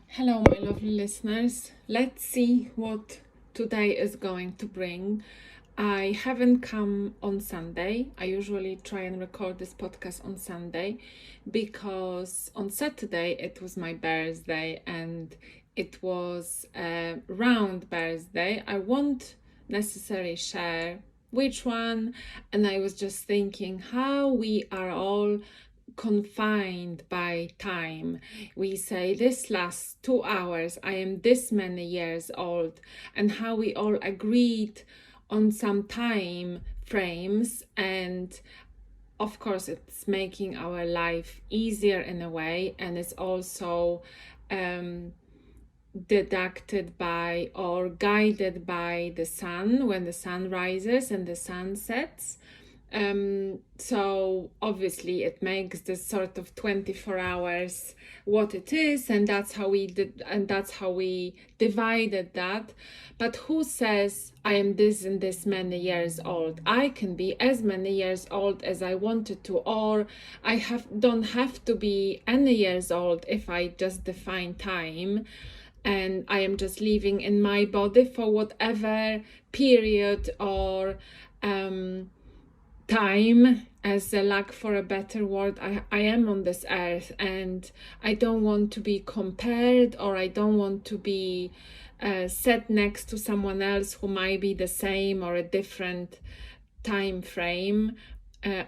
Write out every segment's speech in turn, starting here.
Hello, my lovely listeners. Let's see what today is going to bring. I haven't come on Sunday. I usually try and record this podcast on Sunday because on Saturday it was my birthday and it was a round birthday. I won't necessarily share which one, and I was just thinking how we are all confined by time. We say this lasts 2 hours, I am this many years old, and how we all agreed on some time frames, and of course it's making our life easier in a way, and it's also deducted by or guided by the sun when the sun rises and the sun sets. So obviously it makes this sort of 24 hours what it is, and that's how we did, and that's how we divided that. But who says I am this and this many years old? I can be as many years old as I wanted to, or I don't have to be any years old if I just define time, and I am just living in my body for whatever period or time, as a lack for a better word, I am on this earth, and I don't want to be compared, or I don't want to be set next to someone else who might be the same or a different time frame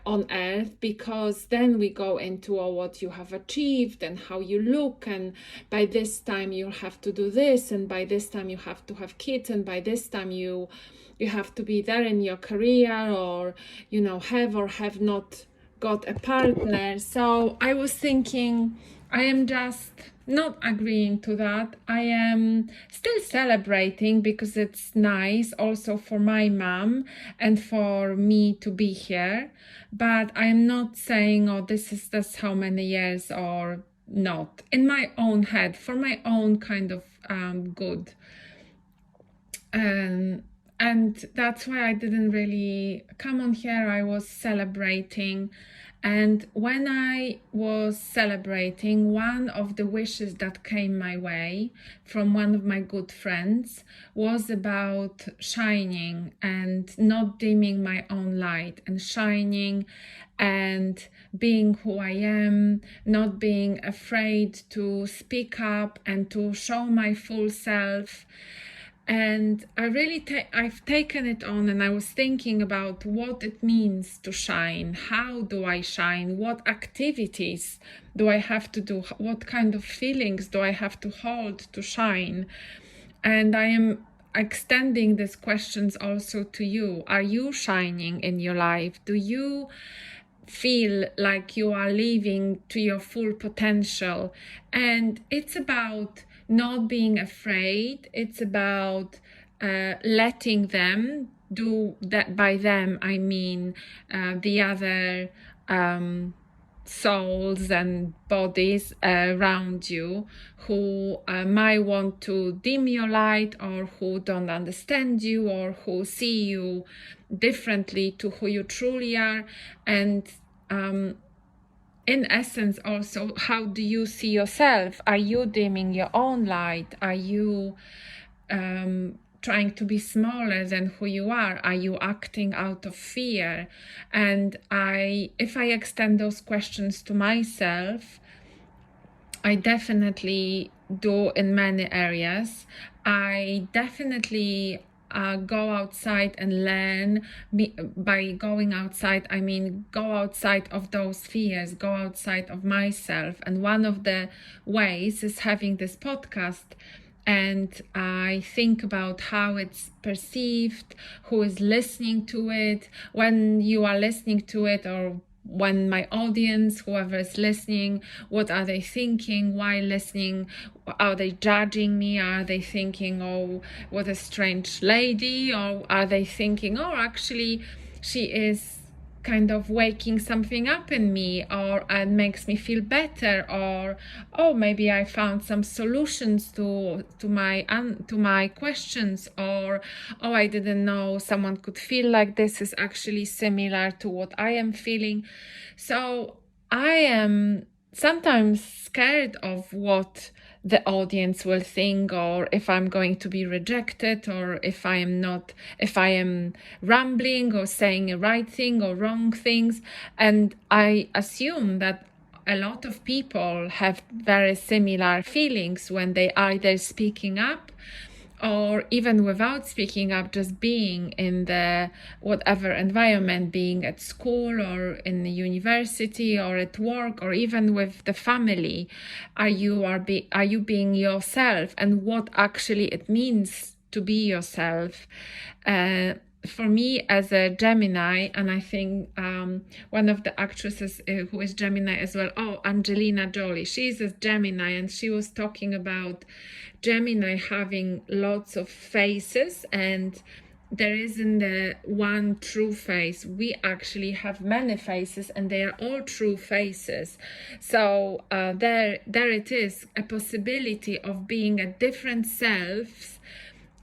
on earth, because then we go into what you have achieved and how you look, and by this time you have to do this, and by this time you have to have kids, and by this time you have to be there in your career, or have or have not got a partner. So I was thinking, I am just not agreeing to that. I am still celebrating because it's nice also for my mom and for me to be here, but I am not saying, oh, this is just how many years, or not, in my own head, for my own kind of good. And that's why I didn't really come on here. I was celebrating, and when I was celebrating, one of the wishes that came my way from one of my good friends was about shining and not dimming my own light, and shining and being who I am, not being afraid to speak up and to show my full self. And I really I've taken it on, and I was thinking about what it means to shine. How do I shine? What activities do I have to do? What kind of feelings do I have to hold to shine? And I am extending these questions also to you. Are you shining in your life? Do you feel like you are living to your full potential? And it's about not being afraid. It's about letting them do that. By them, I mean the other souls and bodies around you who might want to dim your light, or who don't understand you, or who see you differently to who you truly are. And in essence also, how do you see yourself? Are you dimming your own light? Are you trying to be smaller than who you are? Are you acting out of fear? And if I extend those questions to myself, I definitely do in many areas. I definitely go outside and learn. By going outside, I mean go outside of those fears, go outside of myself. And one of the ways is having this podcast. And I think about how it's perceived, who is listening to it, when you are listening to it, or when my audience, whoever is listening, what are they thinking while listening? Are they judging me? Are they thinking, oh, what a strange lady? Or are they thinking, oh, actually, she is kind of waking something up in me, or it makes me feel better, or oh, maybe I found some solutions to my questions, or oh, I didn't know someone could feel like this is actually similar to what I am feeling. So I am sometimes scared of what the audience will think, or if I'm going to be rejected, or if I am rambling or saying the right thing or wrong things. And I assume that a lot of people have very similar feelings when they either speaking up, or even without speaking up, just being in the whatever environment, being at school or in the university or at work or even with the family. Are you being yourself, and what actually it means to be yourself? For me, as a Gemini, and I think one of the actresses who is Gemini as well, Angelina Jolie, she's a Gemini, and she was talking about Gemini having lots of faces, and there isn't the one true face. We actually have many faces, and they are all true faces. So there it is, a possibility of being a different selves,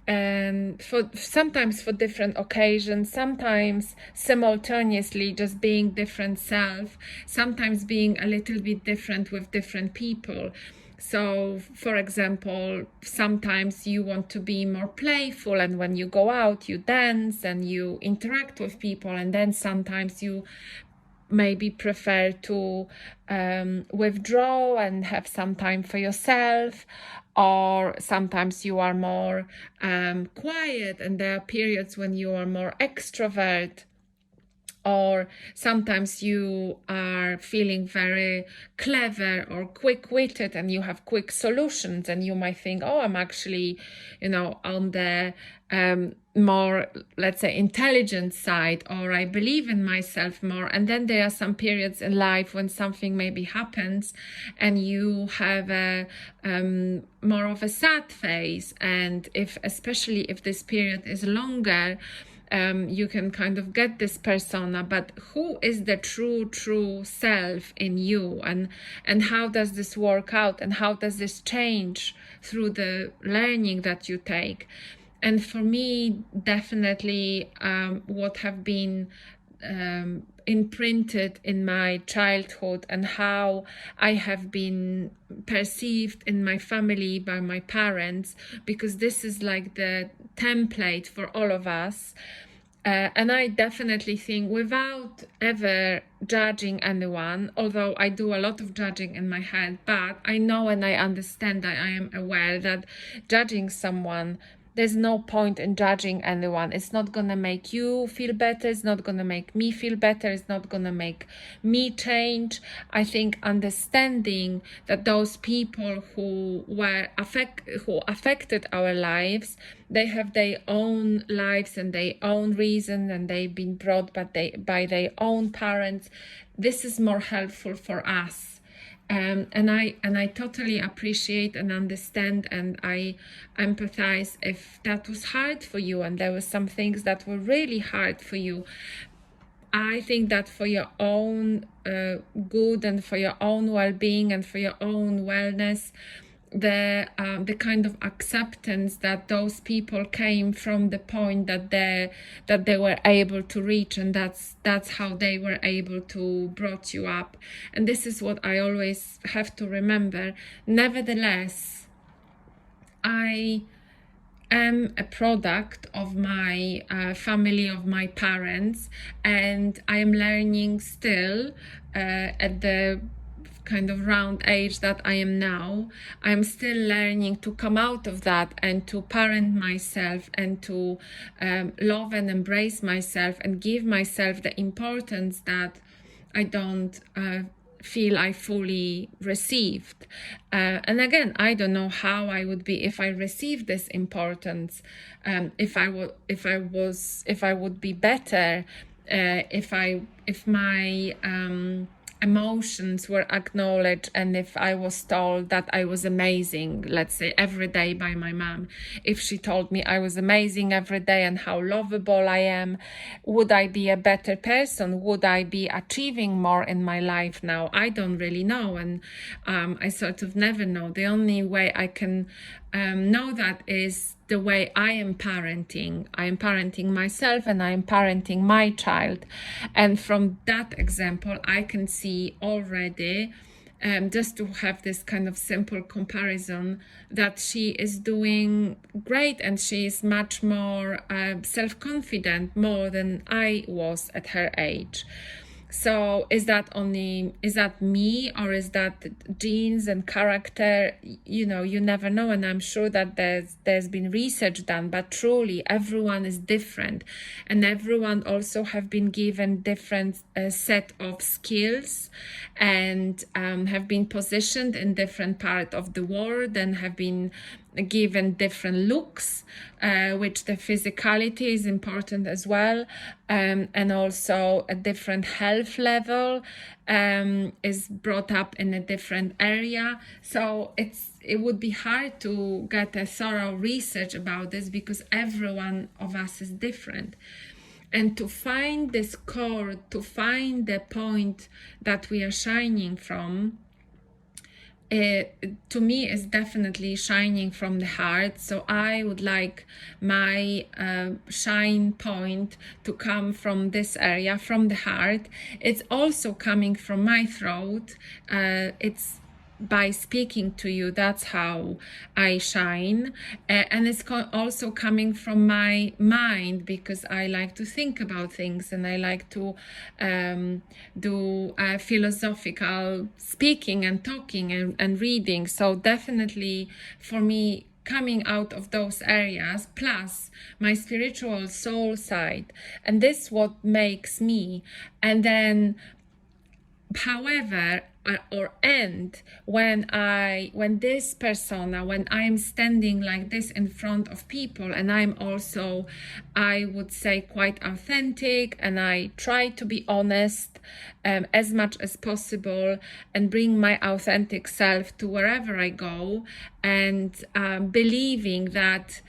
and sometimes for different occasions, sometimes simultaneously just being different self, sometimes being a little bit different with different people. So, for example, sometimes you want to be more playful, and when you go out, you dance and you interact with people, and then sometimes you maybe prefer to withdraw and have some time for yourself, or sometimes you are more quiet, and there are periods when you are more extrovert. Or sometimes you are feeling very clever or quick-witted, and you have quick solutions, and you might think, I'm actually, on the more, let's say, intelligent side, or I believe in myself more. And then there are some periods in life when something maybe happens and you have a more of a sad phase, and especially if this period is longer, you can kind of get this persona, but who is the true self in you, and how does this work out, and how does this change through the learning that you take? And for me, definitely what have been imprinted in my childhood, and how I have been perceived in my family by my parents, because this is like the template for all of us. And I definitely think, without ever judging anyone, although I do a lot of judging in my head, but I know and I understand, that I am aware that judging someone, there's no point in judging anyone. It's not going to make you feel better. It's not going to make me feel better. It's not going to make me change. I think understanding that those people who affected our lives, they have their own lives and their own reason, and they've been brought by their own parents. This is more helpful for us. And I totally appreciate and understand, and I empathize if that was hard for you, and there were some things that were really hard for you. I think that for your own good, and for your own well-being, and for your own wellness, the kind of acceptance that those people came from the point that they were able to reach, and that's how they were able to brought you up. And this is what I always have to remember. Nevertheless, I am a product of my family, of my parents, and I am learning still at the kind of round age that I am now. I'm still learning to come out of that and to parent myself, and to love and embrace myself, and give myself the importance that I don't feel I fully received. And again, I don't know how I would be if I received this importance, if I would be better, if my emotions were acknowledged, and if I was told that I was amazing, let's say every day, by my mom. If she told me I was amazing every day and how lovable I am, would I be a better person? Would I be achieving more in my life now? I don't really know, and I sort of never know. The only way I can know that is the way I am parenting. I am parenting myself, and I am parenting my child. And from that example, I can see already just to have this kind of simple comparison, that she is doing great and she is much more self-confident, more than I was at her age. So is that me, or is that genes and character? You know, you never know. And I'm sure that there's been research done, but truly everyone is different, and everyone also have been given different set of skills, and have been positioned in different part of the world, and have been given different looks, which the physicality is important as well, and also a different health level is brought up in a different area. So it would be hard to get a thorough research about this, because every one of us is different. And to find this core, to find the point that we are shining from, to me is definitely shining from the heart. So I would like my shine point to come from this area, from the heart. It's also coming from my throat. It's by speaking to you, that's how I shine. And it's also coming from my mind, because I like to think about things, and I like to do philosophical speaking and talking and reading. So definitely for me, coming out of those areas, plus my spiritual soul side, and this what makes me. And then, however, when this persona, when I'm standing like this in front of people, and I'm also, I would say, quite authentic, and I try to be honest as much as possible, and bring my authentic self to wherever I go, and believing that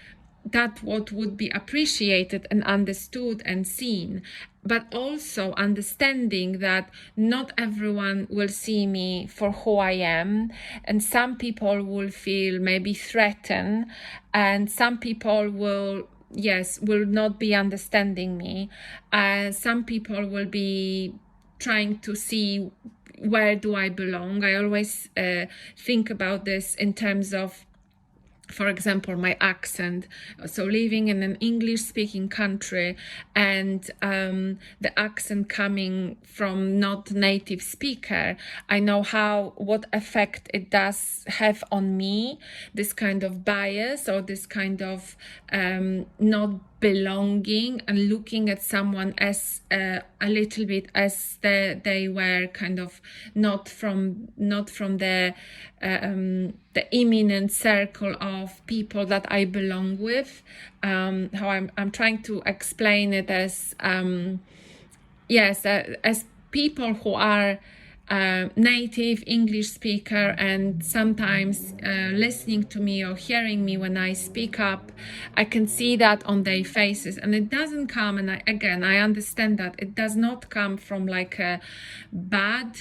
what would be appreciated and understood and seen, but also understanding that not everyone will see me for who I am, and some people will feel maybe threatened, and some people will not be understanding me, and some people will be trying to see where do I belong. I always think about this in terms of, for example, my accent. So living in an English-speaking country, and the accent coming from not native speaker, I know what effect it does have on me, this kind of bias, or this kind of not belonging, and looking at someone as a little bit as they were kind of not from the imminent circle of people that I belong with. How I'm trying to explain it as as people who are native English speaker, and sometimes listening to me or hearing me when I speak up, I can see that on their faces, and it doesn't come, and I understand that it does not come from like a bad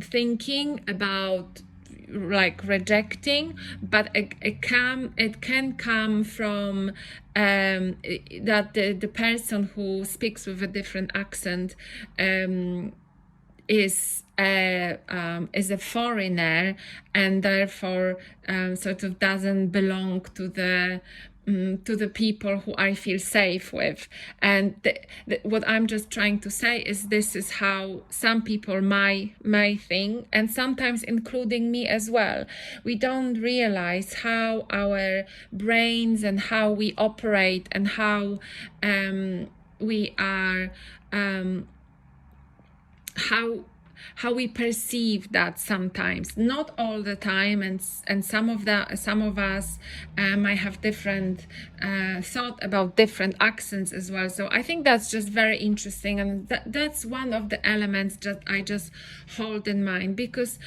thinking about like rejecting, but it can come from that the person who speaks with a different accent is a foreigner, and therefore sort of doesn't belong to the people who I feel safe with. And what I'm just trying to say is, this is how some people might think, and sometimes including me as well. We don't realize how our brains and how we operate, and how we are how we perceive that sometimes, not all the time, and some of us might have different thought about different accents as well. So I think that's just very interesting, and that's one of the elements that I just hold in mind, because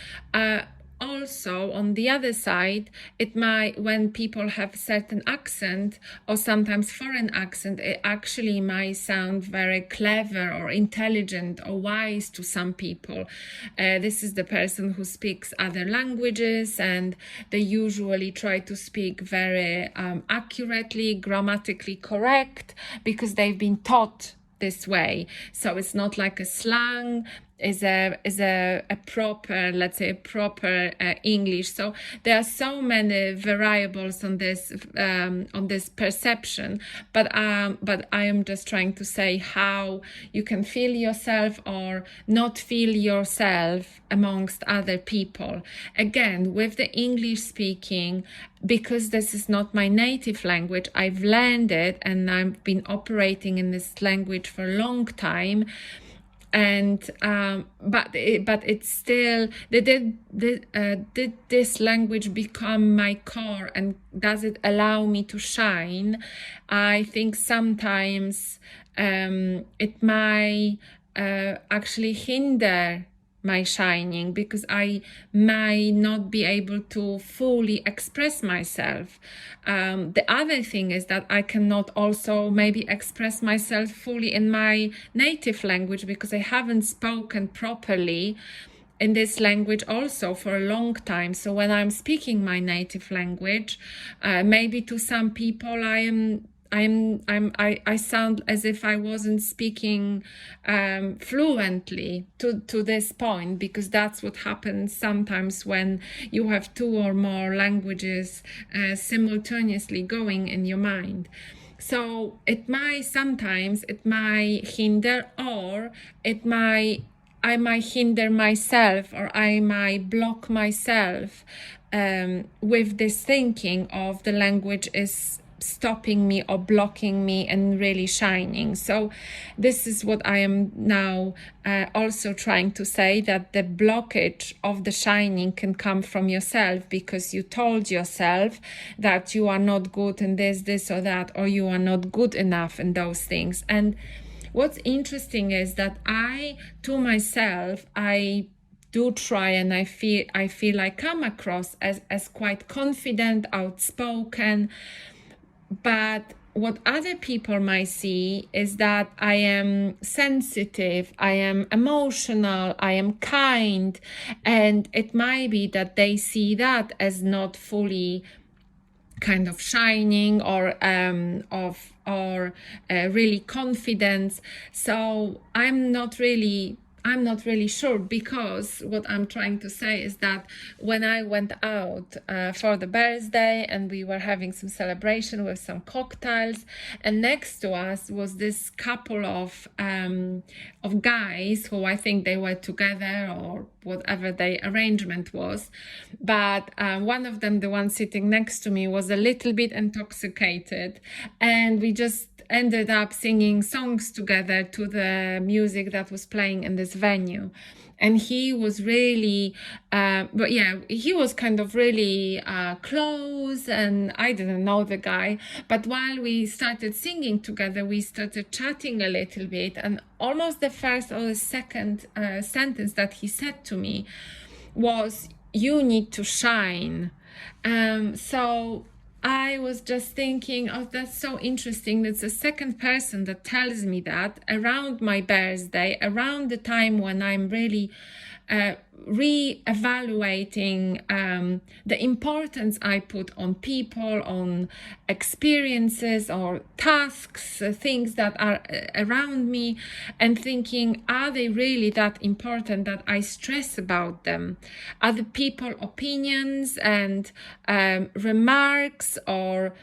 also on the other side, it might, when people have certain accent, or sometimes foreign accent, it actually might sound very clever or intelligent or wise to some people. This is the person who speaks other languages, and they usually try to speak very accurately, grammatically correct, because they've been taught this way. So it's not like a slang, a proper, let's say, proper English. So there are so many variables on this perception, but I am just trying to say how you can feel yourself or not feel yourself amongst other people. Again, with the English speaking, because this is not my native language, I've learned it and I've been operating in this language for a long time. And but it's still, did this language become my core, and does it allow me to shine? I think sometimes it might actually hinder my shining, because I might not be able to fully express myself. The other thing is that I cannot also maybe express myself fully in my native language, because I haven't spoken properly in this language also for a long time. So when I'm speaking my native language, maybe to some people I sound as if I wasn't speaking fluently to this point, because that's what happens sometimes when you have two or more languages simultaneously going in your mind. So it might hinder, or I might hinder myself, or I might block myself with this thinking of the language is stopping me or blocking me and really shining. So this is what I am now also trying to say, that the blockage of the shining can come from yourself, because you told yourself that you are not good in this or that, or you are not good enough in those things. And what's interesting is that I do try, and I feel I come across as quite confident, outspoken. But what other people might see is that I am sensitive, I am emotional, I am kind, and it might be that they see that as not fully kind of shining or really confidence. So I'm not really sure, because what I'm trying to say is that when I went out for the birthday and we were having some celebration with some cocktails, and next to us was this couple of guys who I think they were together or whatever the arrangement was, but one of them, the one sitting next to me, was a little bit intoxicated, and we just ended up singing songs together to the music that was playing in this venue. And he was really he was kind of really close, and I didn't know the guy, but while we started singing together, we started chatting a little bit, and almost the first or the second sentence that he said to me was, "You need to shine." So I was just thinking, oh, that's so interesting. That's the second person that tells me that around my birthday, around the time when I'm really re-evaluating the importance I put on people, on experiences or tasks, things that are around me, and thinking, are they really that important that I stress about them? Are the people opinions and remarks, or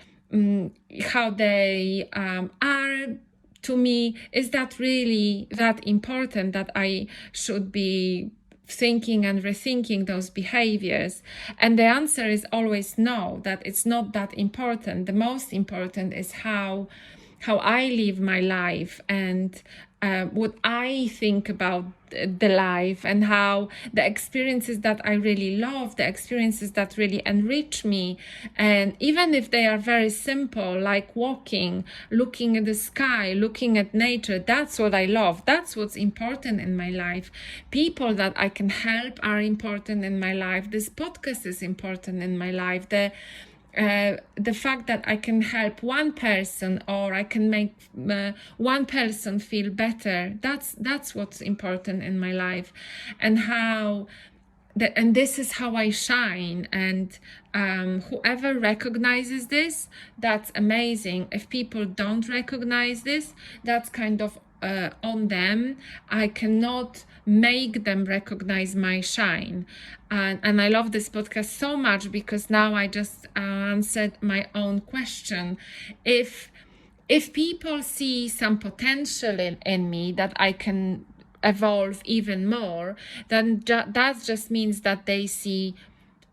how they are to me, is that really that important that I should be thinking and rethinking those behaviors? And the answer is always no, that it's not that important. The most important is how I live my life, and what I think about the life, and how the experiences that I really love, the experiences that really enrich me, and even if they are very simple, like walking, looking at the sky, looking at nature, that's what I love. That's what's important in my life. People that I can help are important in my life. This podcast is important in my life. The fact that I can help one person, or I can make one person feel better, that's what's important in my life. And and this is how I shine. And whoever recognizes this, that's amazing. If people don't recognize this, that's kind of on them. I cannot make them recognize my shine. And I love this podcast so much because now I just answered my own question. If people see some potential in me that I can evolve even more, then that just means that they see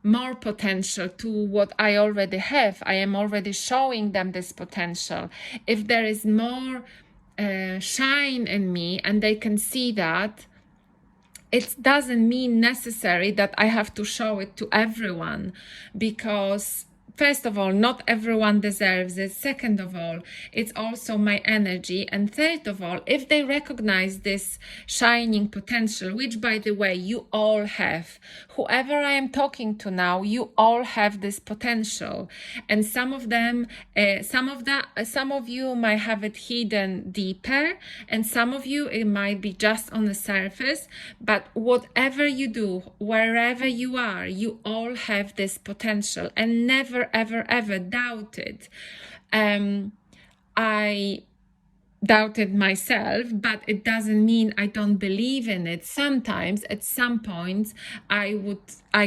more potential to what I already have. I am already showing them this potential. If there is more shine in me and they can see that, it doesn't mean necessary that I have to show it to everyone, because first of all, not everyone deserves it. Second of all, it's also my energy. And third of all, if they recognize this shining potential, which by the way, you all have, whoever I am talking to now, you all have this potential. And some of them, some of you might have it hidden deeper, and some of you, it might be just on the surface. But whatever you do, wherever you are, you all have this potential, and never ever doubted. I doubted myself, but it doesn't mean I don't believe in it. Sometimes at some points I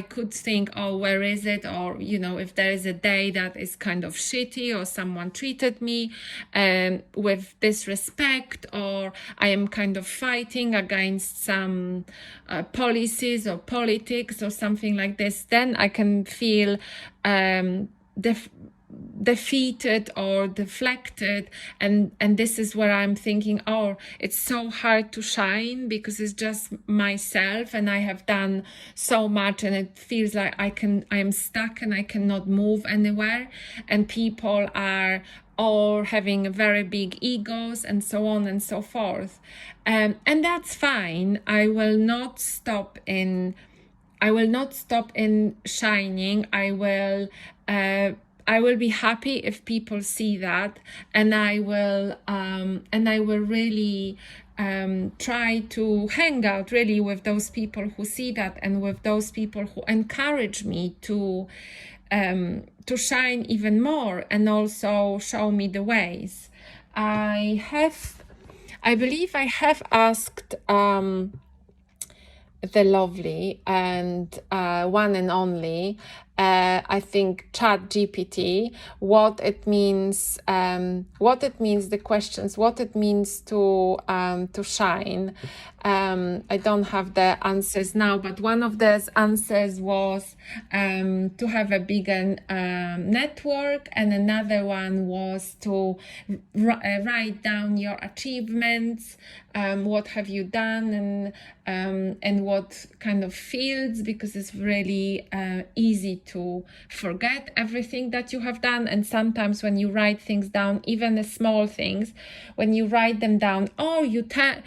could think, oh, where is it? Or, you know, if there is a day that is kind of shitty, or someone treated me with disrespect, or I am kind of fighting against some policies or politics or something like this, then I can feel defeated or deflected, and this is where I'm thinking, oh, it's so hard to shine because it's just myself and I have done so much, and it feels like I am stuck and I cannot move anywhere, and people are all having very big egos and so on and so forth, and that's fine. I will not stop in shining. I will be happy if people see that, and I will really try to hang out really with those people who see that, and with those people who encourage me to shine even more, and also show me the ways. I believe I have asked the lovely and one and only, I think, ChatGPT, what it means, the questions, what it means to shine. I don't have the answers now, but one of those answers was to have a bigger network, and another one was to write down your achievements, what have you done, and what kind of fields, because it's really easy to forget everything that you have done. And sometimes when you write things down, even the small things, when you write them down, or you tell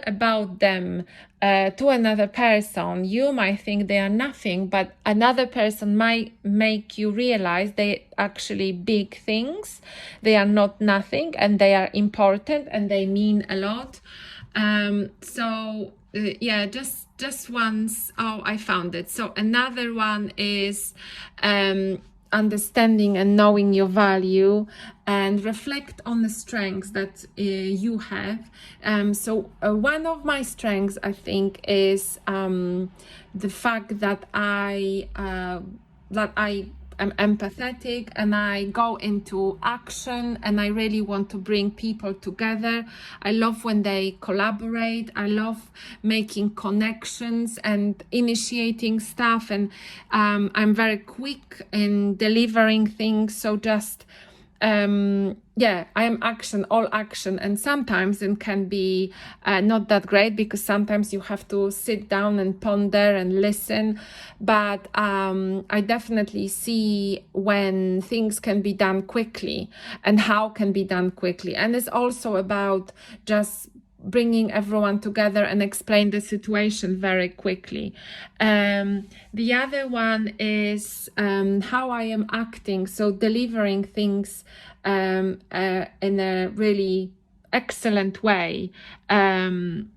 about them to another person, you might think they are nothing, but another person might make you realize they actually big things. They are not nothing, and they are important, and they mean a lot. Just once. Oh, I found it. So another one is understanding and knowing your value, and reflect on the strengths that you have. So one of my strengths, I think, is the fact that I am empathetic, and I go into action, and I really want to bring people together. I love when they collaborate. I love making connections and initiating stuff, and I'm very quick in delivering things. So just I am all action, and sometimes it can be not that great, because sometimes you have to sit down and ponder and listen, but I definitely see when things can be done quickly and how can be done quickly. And it's also about just bringing everyone together and explain the situation very quickly. The other one is how I am acting, so delivering things in a really excellent way, to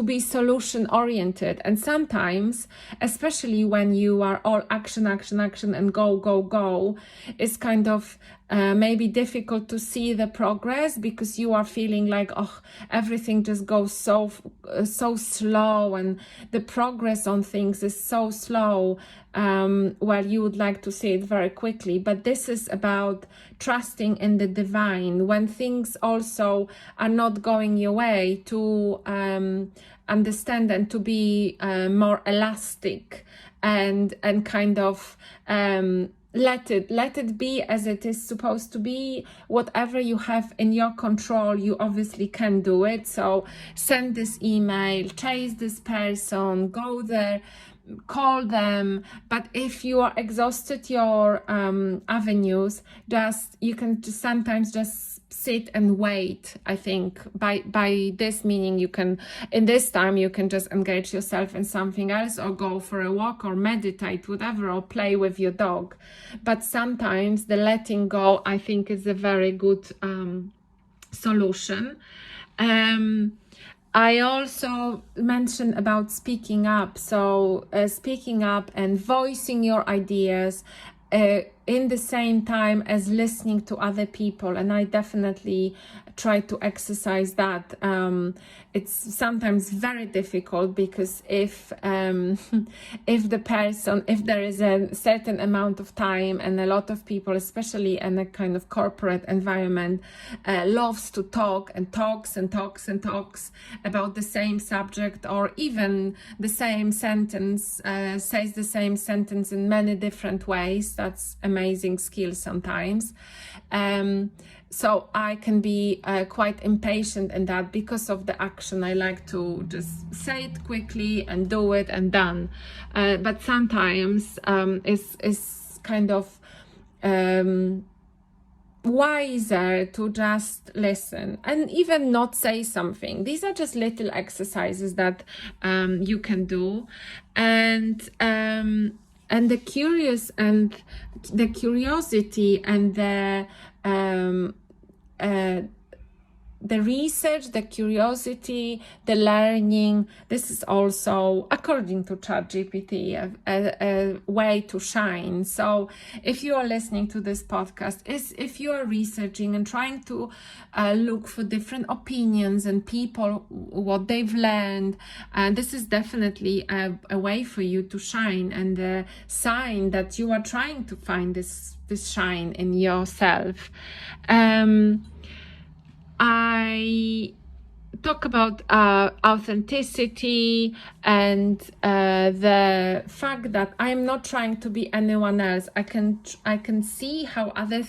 be solution oriented. And sometimes, especially when you are all action and go, it's kind of maybe difficult to see the progress because you are feeling like, oh, everything just goes so slow, and the progress on things is so slow. Well, you would like to see it very quickly, but this is about trusting in the divine when things also are not going your way, to understand and to be more elastic and kind of let it be as it is supposed to be. Whatever you have in your control, you obviously can do it. So send this email, chase this person, go there, call them. But if you are exhausted your avenues, you can just sometimes just sit and wait. I think by this meaning, you can, in this time, you can just engage yourself in something else, or go for a walk, or meditate, whatever, or play with your dog. But sometimes the letting go, I think, is a very good solution. I also mentioned about speaking up. So speaking up and voicing your ideas in the same time as listening to other people. And I definitely try to exercise that. It's sometimes very difficult because if there is a certain amount of time, and a lot of people, especially in a kind of corporate environment, loves to talk and talks about the same subject, or even the same sentence, says the same sentence in many different ways. That's amazing skill sometimes. So I can be quite impatient in that because of the action. I like to just say it quickly and do it and done. But sometimes it's kind of wiser to just listen and even not say something. These are just little exercises that you can do. And the curiosity and the research, the curiosity, the learning, this is also, according to ChatGPT, a way to shine. So if you are listening to this podcast, if you are researching and trying to look for different opinions and people, what they've learned, this is definitely a way for you to shine, and a sign that you are trying to find this shine in yourself. I talk about authenticity and the fact that I'm not trying to be anyone else. I can see how other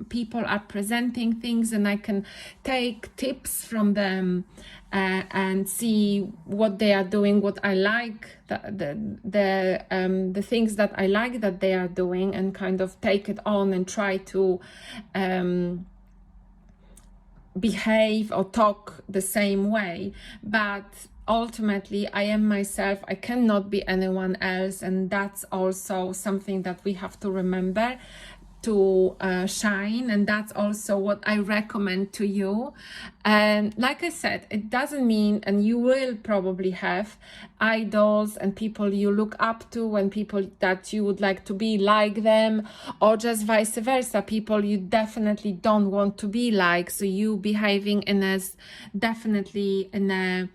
people are presenting things, and I can take tips from them and see what they are doing, what I like, the things that I like that they are doing, and kind of take it on and try to behave or talk the same way. But ultimately, I am myself. I cannot be anyone else, and that's also something that we have to remember to shine. And that's also what I recommend to you. And like I said, it doesn't mean, and you will probably have idols and people you look up to, and people that you would like to be like them, or just vice versa, people you definitely don't want to be like. So you behaving definitely in a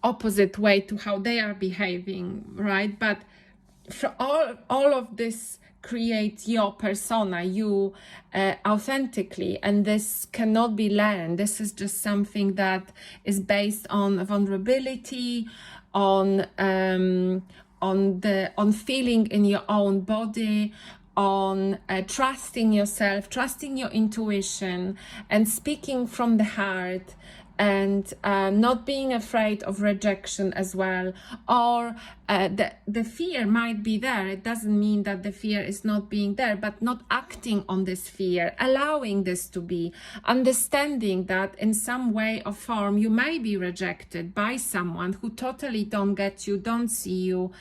opposite way to how they are behaving, right? But for all of this create your persona, you authentically, and this cannot be learned. This is just something that is based on vulnerability, on feeling in your own body, on trusting yourself, trusting your intuition, and speaking from the heart, and not being afraid of rejection as well. Or the fear might be there. It doesn't mean that the fear is not being there, but not acting on this fear, allowing this to be, understanding that in some way or form you may be rejected by someone who totally don't get you, don't see you,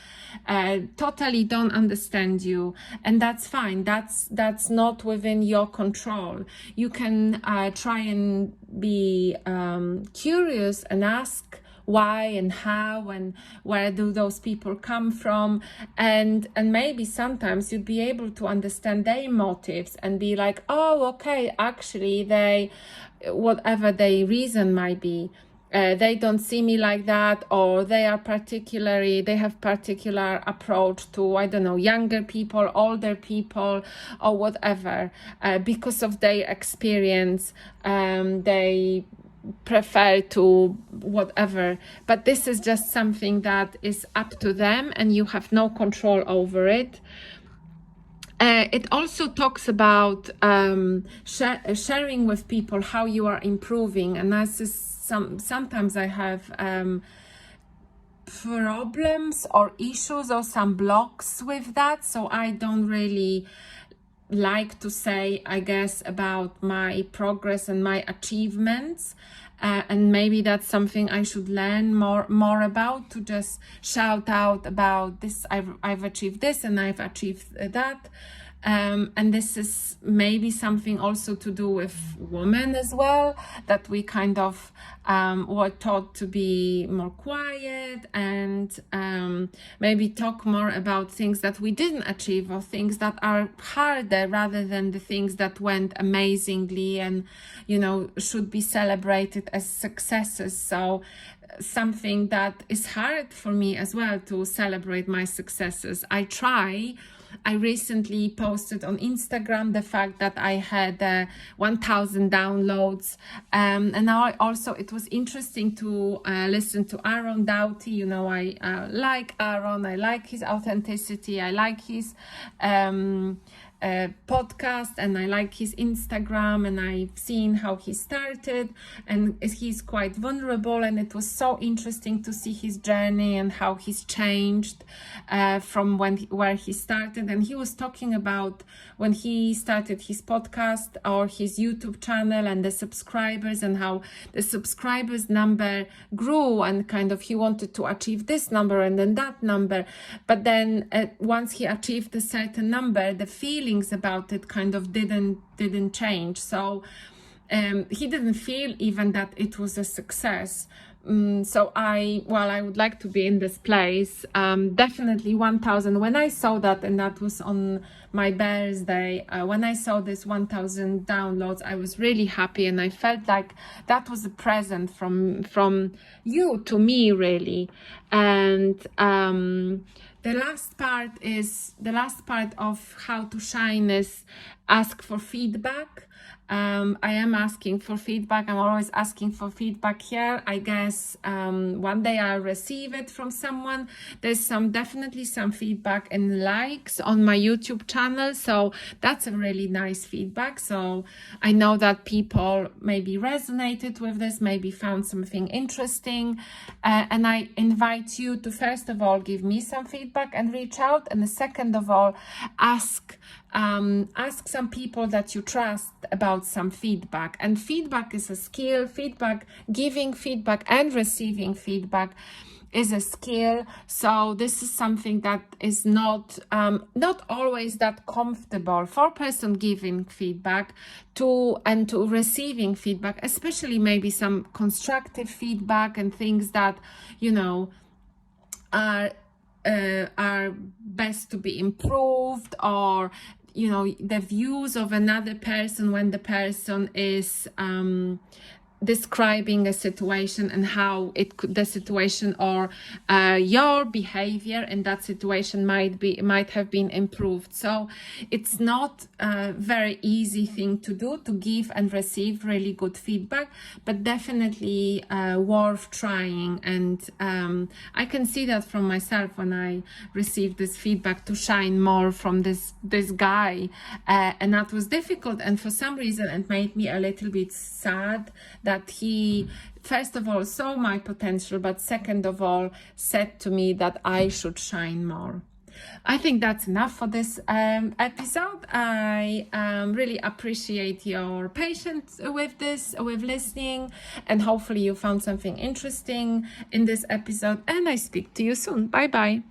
totally don't understand you, and that's fine. That's not within your control. You can try and be curious and ask why and how and where do those people come from, and maybe sometimes you'd be able to understand their motives and be like, oh, okay, actually they, whatever their reason might be, they don't see me like that, or they have particular approach to, I don't know, younger people, older people, or whatever, because of their experience, they prefer to whatever. But this is just something that is up to them and you have no control over it. It also talks about sharing with people how you are improving, and this is sometimes I have problems or issues or some blocks with that, so I don't really like to say, I guess, about my progress and my achievements, and maybe that's something I should learn more about, to just shout out about this, I've achieved this and I've achieved that. And this is maybe something also to do with women as well, that we kind of were taught to be more quiet and maybe talk more about things that we didn't achieve or things that are harder, rather than the things that went amazingly and, you know, should be celebrated as successes. So something that is hard for me as well, to celebrate my successes. I recently posted on Instagram the fact that I had 1,000 downloads, and now it was interesting to listen to Aaron Doughty. You know, I like Aaron, I like his authenticity, I like his podcast, and I like his Instagram, and I've seen how he started, and he's quite vulnerable, and it was so interesting to see his journey and how he's changed from where he started. And he was talking about when he started his podcast or his YouTube channel and the subscribers, and how the subscribers number grew, and kind of he wanted to achieve this number and then that number, but then once he achieved a certain number, the feelings about it kind of didn't change. So he didn't feel even that it was a success. So I would like to be in this place. Definitely 1,000. When I saw that, and that was on my birthday, when I saw this 1,000 downloads, I was really happy, and I felt like that was a present from you to me, really. And the last part of how to shine is ask for feedback. I am asking for feedback. I'm always asking for feedback here. I guess one day I'll receive it from someone. There's definitely some feedback and likes on my YouTube channel, so that's a really nice feedback. So I know that people maybe resonated with this, maybe found something interesting, and I invite you to, first of all, give me some feedback and reach out, and second of all, ask some people that you trust about some feedback. And feedback is a skill. Giving feedback and receiving feedback is a skill. So this is something that is not always that comfortable for a person giving feedback to receiving feedback, especially maybe some constructive feedback and things that, you know, are best to be improved, or, you know, the views of another person when the person is describing a situation and how the situation or your behavior in that situation might have been improved. So it's not a very easy thing to do, to give and receive really good feedback, but definitely worth trying. And I can see that from myself when I received this feedback, to shine more from this guy, and that was difficult, and for some reason it made me a little bit sad that he, first of all, saw my potential, but second of all, said to me that I should shine more. I think that's enough for this episode. I really appreciate your patience with listening, and hopefully you found something interesting in this episode, and I speak to you soon. Bye bye.